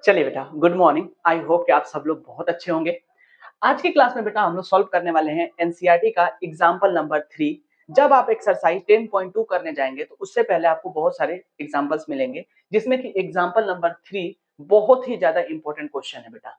चलिए बेटा, good morning. I hope कि आप सब लोग बहुत अच्छे होंगे। आज की क्लास में बेटा हम लोग सॉल्व करने वाले हैं एनसीईआरटी का एग्जाम्पल नंबर 3। जब आप एक्सरसाइज 10.2 करने जाएंगे तो उससे पहले आपको बहुत सारे एग्जाम्पल्स मिलेंगे, जिसमें कि एग्जाम्पल नंबर 3 बहुत ही ज्यादा इंपॉर्टेंट क्वेश्चन है बेटा।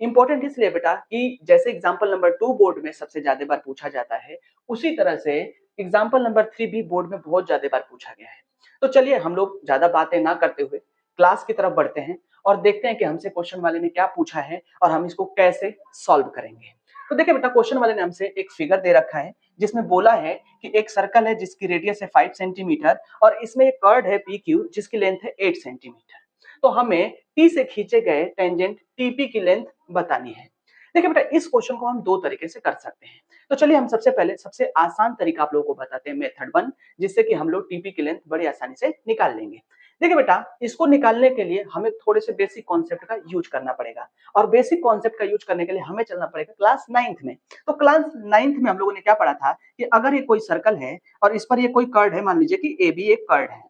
इंपॉर्टेंट इसलिए बेटा कि जैसे एग्जाम्पल नंबर 2 बोर्ड में सबसे ज्यादा बार पूछा जाता है, उसी तरह से एग्जाम्पल नंबर 3 भी बोर्ड में बहुत ज्यादा बार पूछा गया है। तो चलिए हम लोग ज्यादा बातें ना करते हुए क्लास की तरफ बढ़ते हैं और देखते हैं कि हमसे क्वेश्चन वाले ने क्या पूछा है और हम इसको कैसे सॉल्व करेंगे। तो देखिए बेटा, क्वेश्चन वाले ने हमसे एक फिगर दे रखा है जिसमें बोला है कि एक सर्कल है जिसकी रेडियस है 5 सेंटीमीटर और इसमें एक कर्ड है पी क्यू जिसकी लेंथ है 8 सेंटीमीटर। तो हमें टी से खींचे गए टेंजेंट टीपी की लेंथ बतानी है। देखिए बेटा, इस क्वेश्चन को हम दो तरीके से कर सकते हैं। तो चलिए हम सबसे पहले सबसे आसान तरीका आप लोगों को बताते हैं, मेथड 1, जिससे कि हम लोग टीपी की लेंथ बड़ी आसानी से निकाल लेंगे। देखिए बेटा, इसको निकालने के लिए हमें थोड़े से बेसिक कॉन्सेप्ट का यूज करना पड़ेगा और बेसिक कॉन्सेप्ट का यूज करने के लिए हमें चलना पड़ेगा क्लास 9th में। तो क्लास 9th में हम लोगों ने क्या पढ़ा था कि अगर ये कोई सर्कल है और इस पर ये कोई कर्ड है, मान लीजिए कि ए बी एक कर्ड है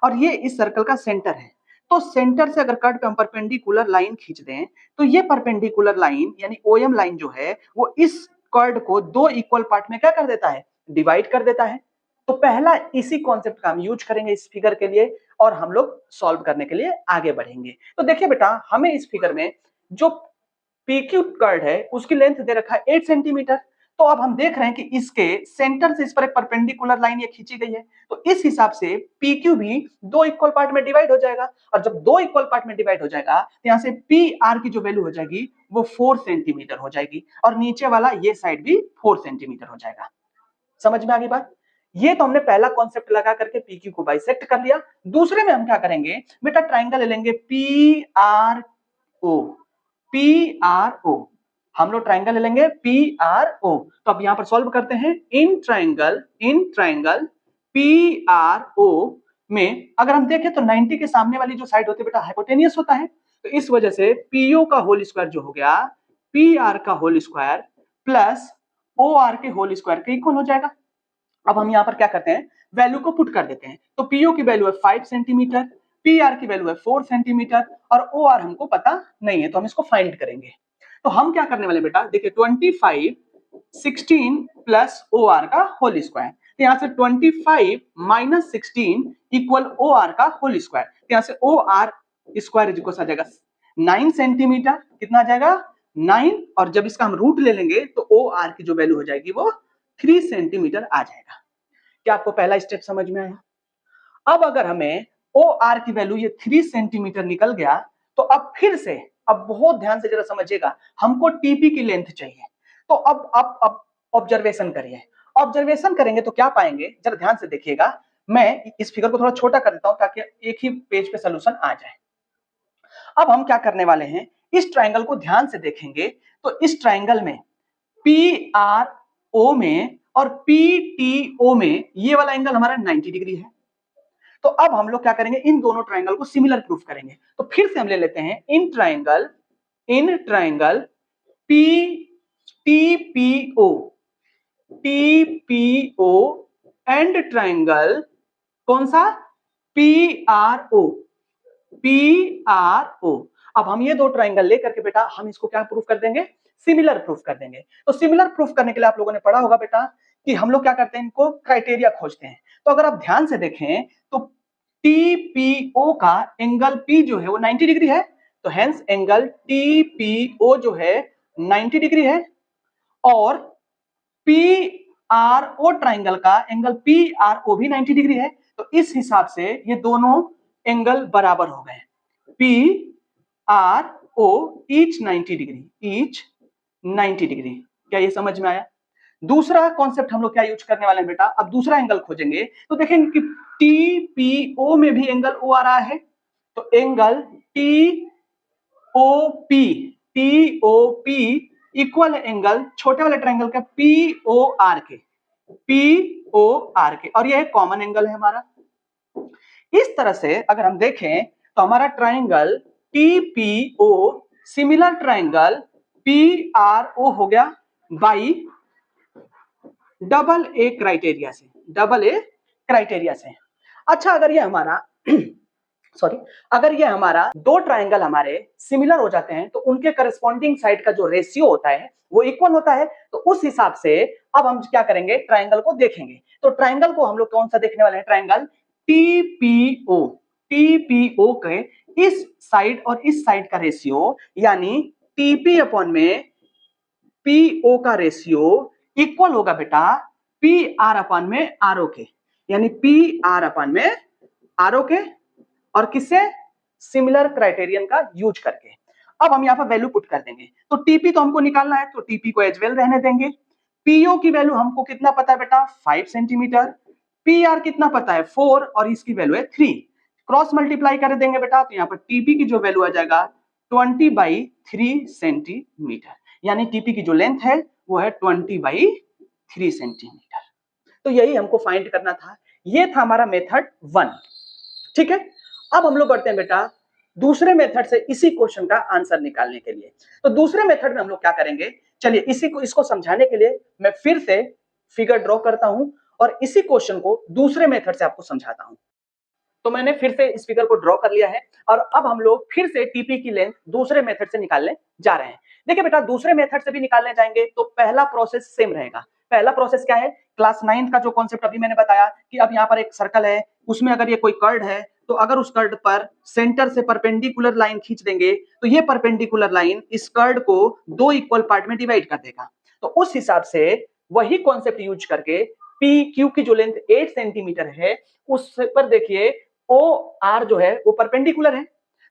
और ये इस सर्कल का सेंटर है, तो सेंटर से अगर कर्ड पे हम परपेंडिकुलर लाइन खींच दें तो ये परपेंडिकुलर लाइन यानी ओएम लाइन जो है वो इस कर्ड को दो इक्वल पार्ट में क्या कर देता है, डिवाइड कर देता है। तो पहला इसी कॉन्सेप्ट का हम यूज करेंगे इस फिगर के लिए और हम लोग सॉल्व करने के लिए आगे बढ़ेंगे। तो देखिए बेटा, हमें इस फिगर में जो पीक्यू कर्ड है उसकी लेंथ दे रखा है 8 सेंटीमीटर। तो अब हम देख रहे हैं कि इसके सेंटर से इस पर एक परपेंडिकुलर लाइन ये खींची गई है, तो इस हिसाब से पीक्यू भी दो इक्वल पार्ट में डिवाइड हो जाएगा और जब दो इक्वल पार्ट में डिवाइड हो जाएगा तो यहां से पी आर की जो वैल्यू हो जाएगी वो 4 सेंटीमीटर हो जाएगी और नीचे वाला ये साइड भी 4 सेंटीमीटर हो जाएगा। समझ में आ गई बात? ये तो हमने पहला कॉन्सेप्ट लगा करके पीक्यू को बाइसेक्ट कर लिया। दूसरे में हम क्या करेंगे बेटा, ट्राइंगल ले लेंगे P R O. P R O, हम लोग ट्राइंगल ले लेंगे पी आर ओ। तो अब यहां पर सॉल्व करते हैं। In triangle P R O में अगर हम देखें तो 90 के सामने वाली जो साइड होती है बेटा हाइपोटेनियस होता है, तो इस वजह से पीओ का होल स्क्वायर जो हो गया पी आर का whole square plus O R के होल स्क्वायर के इक्वल हो जाएगा। अब हम यहाँ पर क्या करते हैं, वैल्यू को पुट कर देते हैं। तो पीओ की वैल्यू है 5 सेंटीमीटर, पी आर की वैल्यू है 4 सेंटीमीटर और ओ आर हमको पता नहीं है, तो हम इसको फाइंड करेंगे। तो हम क्या करने वाले बेटा, देखिए 25 16 प्लस ओ आर का होल स्क्वायर, तो यहां से 25 माइनस 16 इक्वल ओ आर का होल स्क्वायर, तो यहां से ओ आर स्क्वायर इक्वल आ जाएगा 9 सेंटीमीटर। कितना आ जाएगा 9, और जब इसका हम रूट ले लेंगे तो ओ आर की जो वैल्यू हो जाएगी वो 3 सेंटीमीटर आ जाएगा। क्या आपको पहला स्टेप समझ में आया? अब अगर हमें ओ आर की वैल्यू ये 3 सेंटीमीटर निकल गया तो अब फिर से, अब बहुत ध्यान से जरा समझिएगा, हमको टीपी की लेंथ चाहिए। तो अब ऑब्जर्वेशन करिए। ऑब्जर्वेशन करेंगे तो क्या पाएंगे, जरा ध्यान से देखिएगा। मैं इस फिगर को थोड़ा छोटा कर देता हूं ताकि एक ही पेज पे सोल्यूशन आ जाए। अब हम क्या करने वाले हैं, इस ट्राइंगल को ध्यान से देखेंगे तो इस ट्राइंगल में पी आर ओ में और पी टी ओ में ये वाला एंगल हमारा 90 डिग्री है। तो अब हम लोग क्या करेंगे, इन दोनों ट्राइंगल को सिमिलर प्रूफ करेंगे। तो फिर से हम ले लेते हैं in triangle P T P O and triangle कौन सा, पी आर ओ। अब हम ये दो ट्राइंगल लेकर के बेटा हम इसको क्या प्रूफ कर देंगे, सिमिलर प्रूफ कर देंगे। तो सिमिलर प्रूफ करने के लिए आप लोगों ने पढ़ा होगा बेटा कि हम लोग क्या करते हैं, इनको क्राइटेरिया खोजते हैं। तो अगर आप ध्यान से देखें तो टीपीओ का एंगल पी जो है वो 90 डिग्री है, तो हेंस एंगल टीपीओ जो है 90 डिग्री है, और पी आर ओ ट्राइंगल का एंगल पी आर ओ भी 90 डिग्री है। तो इस हिसाब से ये दोनों एंगल बराबर हो गए, P R O each 90 degree. क्या ये समझ में आया? दूसरा कॉन्सेप्ट हम लोग क्या यूज करने वाले हैं बेटा, अब दूसरा एंगल खोजेंगे तो देखेंगे कि टीपीओ में भी एंगल ओ आ रहा है, तो एंगल टीओपी इक्वल एंगल छोटे वाले ट्राइंगल का पीओआर के, और यह कॉमन एंगल है हमारा। इस तरह से अगर हम देखें तो हमारा triangle TPO similar triangle PRO हो गया बाई डबल ए क्राइटेरिया से। अच्छा, अगर ये हमारा सॉरी, अगर ये हमारा दो ट्राइंगल हमारे सिमिलर हो जाते हैं तो उनके करस्पॉन्डिंग साइड का जो रेशियो होता है वो इक्वल होता है। तो उस हिसाब से अब हम क्या करेंगे, ट्राइंगल को देखेंगे। तो ट्राइंगल को हम लोग कौन सा देखने वाले हैं, ट्राइंगल टीपीओ। टीपीओ के इस साइड और इस साइड का रेशियो यानी टीपी अपॉन में पीओ का रेशियो इक्वल होगा बेटा पी आर अपॉन में आर ओ के, यानी पी आर अपॉन में आर ओ के, और किससे, सिमिलर क्राइटेरियन का यूज करके। अब हम यहाँ पर वैल्यू पुट कर देंगे। तो टीपी तो हमको निकालना है, तो टीपी को एज वेल रहने देंगे। पीओ की वैल्यू हमको कितना पता है बेटा, 5 सेंटीमीटर। पी आर कितना पता है, 4, और इसकी वैल्यू है 3। क्रॉस मल्टीप्लाई कर देंगे बेटा, तो यहाँ पर टीपी की जो वैल्यू आ जाएगा 20/3 सेंटीमीटर, यानी टीपी की जो लेंथ है वो है 20/3 सेंटीमीटर। तो यही हमको फाइंड करना था। ये था हमारा मेथड 1। ठीक है, अब हम लोग बढ़ते हैं बेटा दूसरे मेथड से इसी क्वेश्चन का आंसर निकालने के लिए। तो दूसरे मेथड में हम लोग क्या करेंगे, चलिए इसको समझाने के लिए मैं फिर से फिगर ड्रॉ करता हूं और इसी क्वेश्चन को दूसरे मेथड से आपको समझाता हूं। तो मैंने फिर से इस फिगर को ड्रॉ कर लिया है और अब हम लोग फिर से टीपी की लेंथ दूसरे मेथड से निकालने जा रहे हैं। देखिए बेटा, दूसरे मेथड से भी निकालने जाएंगे तो पहला प्रोसेस सेम रहेगा। पहला प्रोसेस क्या है, क्लास 9 का जो कॉन्सेप्ट अभी मैंने बताया कि अब यहाँ पर एक सर्कल है, उसमें अगर ये कोई कर्ड है तो अगर उस कर्ड पर सेंटर से परपेंडिकुलर लाइन खींच देंगे तो ये परपेंडिकुलर लाइन इस कर्ड को दो इक्वल पार्ट में डिवाइड कर देगा। तो उस हिसाब से वही कॉन्सेप्ट यूज करके पी क्यू की जो लेंथ 8 सेंटीमीटर है उस पर देखिए ओ आर जो है वो परपेंडिकुलर है।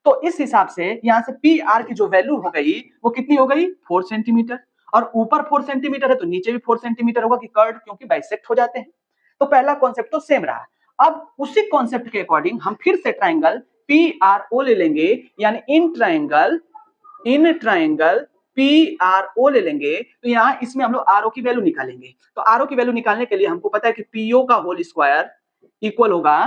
तो इस हिसाब से यहां से पी आर की जो वैल्यू हो गई वो कितनी हो गई, 4 सेंटीमीटर, और ऊपर 4 सेंटीमीटर है तो नीचे भी 4 सेंटीमीटर होगा कि कर्ड क्योंकि बाइसेक्ट हो जाते हैं। तो पहला कॉन्सेप्ट तो सेम रहा। अब उसी कॉन्सेप्ट के अकॉर्डिंग हम फिर से ट्राइंगल पी आर ओ ले लेंगे, यानी in triangle P R O ले लेंगे। तो यहाँ इसमें हम लोग आर ओ की वैल्यू निकालेंगे। तो आर ओ की वैल्यू निकालने के लिए हमको पता है कि पीओ का होल स्क्वायर इक्वल होगा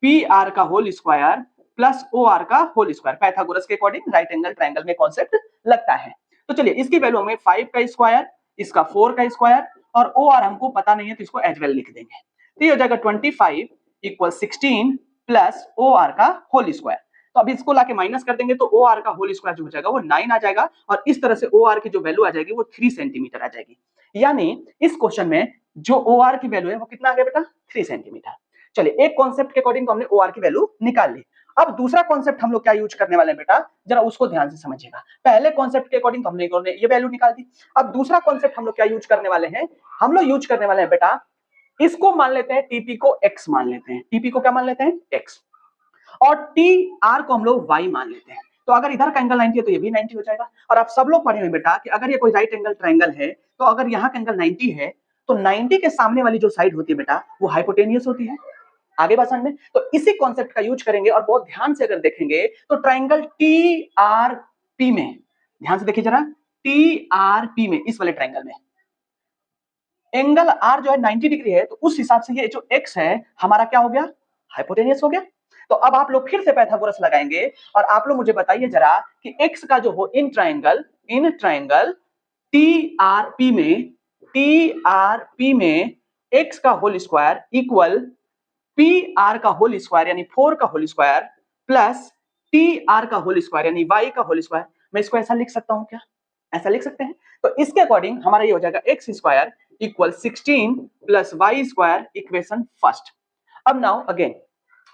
पी आर का whole square plus O R का होल स्क्वायर। पाइथागोरस के अकॉर्डिंग राइट एंगल ट्राइंगल में कॉन्सेप्ट लगता है। तो चलिए इसकी वैल्यू हमें 5 का स्क्वायर, इसका 4 का स्क्वायर, और ओ आर हमको पता नहीं है तो इसको एज वेल लिख देंगे। तो ये हो जाएगा 25 इक्वल 16 प्लस ओ आर का होल स्क्वायर। तो अब इसको लाके माइनस कर देंगे तो ओ आर का होल स्क्वायर जो हो जाएगा वो 9 आ जाएगा, और इस तरह से ओ आर की जो वैल्यू आ जाएगी वो 3 सेंटीमीटर आ जाएगी। यानी इस क्वेश्चन में जो ओ आर की वैल्यू है वो कितना आ गया बेटा, 3 सेंटीमीटर। चलिए एक कॉन्सेप्ट के अकॉर्डिंग तो हमने ओ आर की वैल्यू निकाल ली। अब दूसरा कॉन्सेप्ट हम लोग क्या यूज करने वाले हैं बेटा, जरा उसको ध्यान से समझिएगा। पहले कॉन्सेप्ट के अकॉर्डिंग हमने ये वैल्यू निकाल दी। अब दूसरा कॉन्सेप्ट हम लोग क्या यूज करने वाले हैं, हम लोग यूज करने वाले हैं बेटा, इसको मान लेते हैं टीपी को एक्स मान लेते हैं। टीपी को क्या मान लेते हैं, एक्स, और टी आर को हम लोग वाई मान लेते हैं। तो अगर इधर का एंगल 90 है तो ये भी 90 हो जाएगा। और आप सब लोग पढ़े हुए बेटा कि अगर ये कोई राइट एंगल ट्राइंगल है तो अगर यहाँ का एंगल 90 है तो 90 के सामने वाली जो साइड होती है बेटा वो हाइपोटेनियस होती है। आगे बात समझ में। तो इसी कॉन्सेप्ट का यूज करेंगे और बहुत ध्यान से अगर देखेंगे तो ट्राइंगल टी आर पी में, ध्यान से देखिए जरा, टी आर पी में इस वाले ट्राइंगल में एंगल आर जो है 90 डिग्री है, तो उस हिसाब से ये जो एक्स है हमारा क्या हो गया, हाइपोटेनियस हो गया। तो अब आप लोग फिर से पाइथागोरस लगाएंगे और आप लोग मुझे बताइए जरा कि एक्स का जो हो in triangle T R P में एक्स का whole square equal P R का होल स्क्वायर यानी 4 का whole square plus T R का होल स्क्वायर यानी वाई का होल स्क्वायर। मैं इसको ऐसा लिख सकता हूं क्या, ऐसा लिख सकते हैं। तो इसके अकॉर्डिंग हमारा ये हो जाएगा x square equal 16 plus y square, equation first. अब नाउ अगेन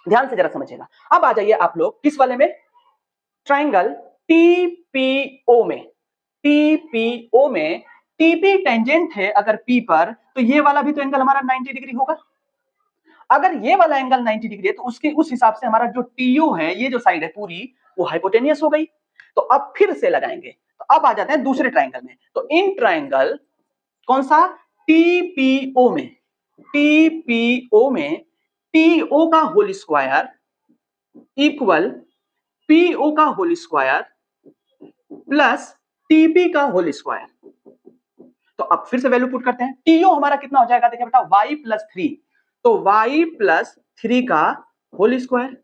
ध्यान से जरा समझिएगा। अब आ जाइए आप लोग किस वाले में, ट्राइंगल टीपीओ में। टीपीओ में टीपी टेंजेंट है अगर पी पर, तो ये वाला भी तो एंगल हमारा 90 डिग्री होगा। अगर ये वाला एंगल 90 डिग्री है तो उसके उस हिसाब से हमारा जो टीओ है, ये जो साइड है पूरी, वो हाइपोटेनियस हो गई। तो अब फिर से लगाएंगे। तो अब आ जाते हैं दूसरे ट्राइंगल में। तो इन ट्राइंगल कौन सा, टीपीओ में टीओ का होल स्क्वायर इक्वल पीओ का होल स्क्वायर प्लस टीपी का होल स्क्वायर। तो अब फिर से वैल्यू पुट करते हैं। टीओ हमारा कितना हो जाएगा, देखिए बेटा y प्लस 3, तो y प्लस 3 का होल स्क्वायर।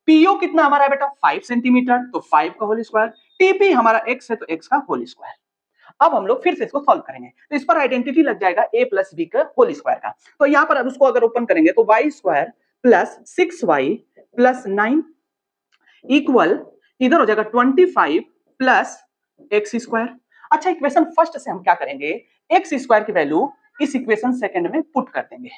पीओ कितना हमारा है बेटा 5 सेंटीमीटर, तो 5 का होल स्क्वायर। टीपी हमारा x है तो x का होल स्क्वायर। अब हम लोग फिर से इसको सॉल्व करेंगे। तो इस पर आइडेंटिटी लग जाएगा a प्लस बी का होल स्क्वायर का। तो यहां पर अब उसको अगर ओपन करेंगे तो y square plus 6y plus 9 equal इधर हो जाएगा 25 प्लस एक्स स्क्वायर। अच्छा, इक्वेशन फर्स्ट से हम क्या करेंगे, एक्स स्क्वायर की वैल्यू इस इक्वेशन सेकंड में पुट कर देंगे।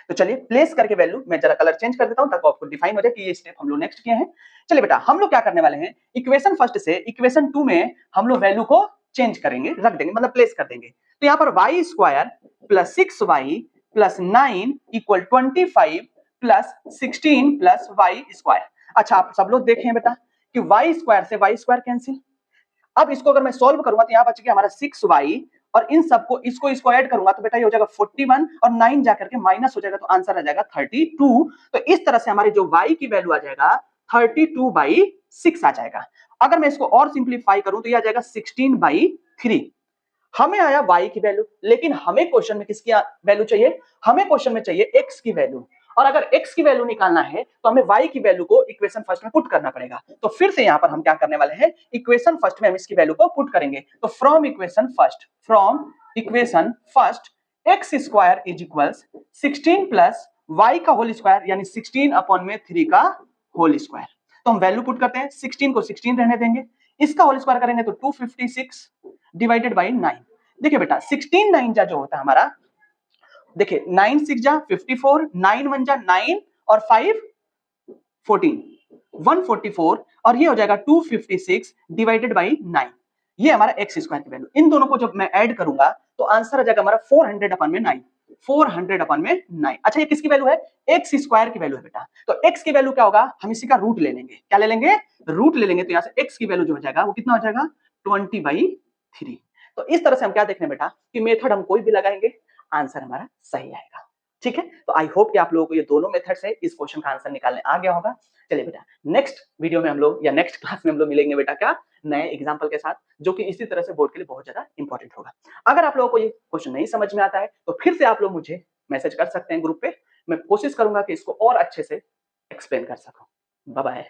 तो चलिए प्लेस करके वैल्यू, मैं जरा कलर चेंज कर देता हूं ताकि आपको डिफाइन हो जाए कि ये स्टेप हम लोग नेक्स्ट किए हैं। चलिए बेटा, हम लोग क्या करने वाले हैं, इक्वेशन फर्स्ट से इक्वेशन 2 में हम लोग वैल्यू को चेंज करेंगे, रख देंगे, मतलब प्लेस कर देंगे। तो यहाँ पर y square plus 6y plus 9 equal 25 plus 16 plus y square. अच्छा, आप सब लोग देखें बेटा कि वाई स्क्वायर से वाई स्क्वायर कैंसिल। अब इसको अगर मैं सॉल्व करूंगा तो यहाँ बच गया हमारा 6y, और इन सबको इसको ऐड करूंगा तो बेटा ये हो जाएगा 41 और 9 जाकर के माइनस हो जाएगा तो आंसर आ जाएगा 32। तो इस तरह से हमारी जो y की वैल्यू आ जाएगा 32/6 आ जाएगा। अगर मैं इसको और सिंप्लीफाई करूं तो ये आ जाएगा 16/3। हमें आया y की वैल्यू, लेकिन हमें क्वेश्चन में किसकी वैल्यू चाहिए, हमें क्वेश्चन में चाहिए x की वैल्यू। और अगर x की वैल्यू निकालना है तो हमें y की वैल्यू को इक्वेशन फर्स्ट में पुट करना पड़ेगा। तो फिर से यहां पर हम क्या करने वाले हैं, इक्वेशन फर्स्ट में हम इसकी वैल्यू को पुट करेंगे। तो from equation first x square is equals 16 plus y का होल स्क्वायर यानी 16/3 का होल स्क्वायर। तो हम वैल्यू पुट करते हैं, 16 को 16 रहने देंगे, इसका होल स्क्वायर करेंगे तो 256 डिवाइडेड बाई 9। देखिए बेटा 16 9 जा जो होता है हमारा, देखिए 9 6 जा 54, 9 1 जा 9 और 5 14, 144, और ये हो जाएगा 256 डिवाइडेड बाई 9। ये हमारा एक्स स्क्वायर की वैल्यू, इन दोनों को जब मैं ऐड करूंगा तो आंसर आ जाएगा हमारा 400/9, 400/9। अच्छा, ये किसकी वैल्यू है, एक्स स्क्वायर की वैल्यू है बेटा। तो एक्स की वैल्यू क्या होगा, हम इसी का रूट ले लेंगे। क्या ले लेंगे, रूट ले लेंगे। तो यहाँ से एक्स की वैल्यू जो हो जाएगा वो कितना हो जाएगा 20/3। तो इस तरह से हम क्या देखने बेटा कि मेथड हम कोई भी लगाएंगे आंसर हमारा सही आएगा। ठीक है, तो आई होप कि आप लोगों को ये दोनों मेथड से इस क्वेश्चन का आंसर निकालने आ गया होगा। चलिए बेटा, नेक्स्ट वीडियो में हम लोग या नेक्स्ट क्लास में हम लोग मिलेंगे बेटा क्या, नए एग्जांपल के साथ, जो कि इसी तरह से बोर्ड के लिए बहुत ज्यादा इंपॉर्टेंट होगा। अगर आप लोगों को ये क्वेश्चन नहीं समझ में आता है तो फिर से आप लोग मुझे मैसेज कर सकते हैं ग्रुप पे, मैं कोशिश करूंगा कि इसको और अच्छे से एक्सप्लेन कर सकूं। Bye bye.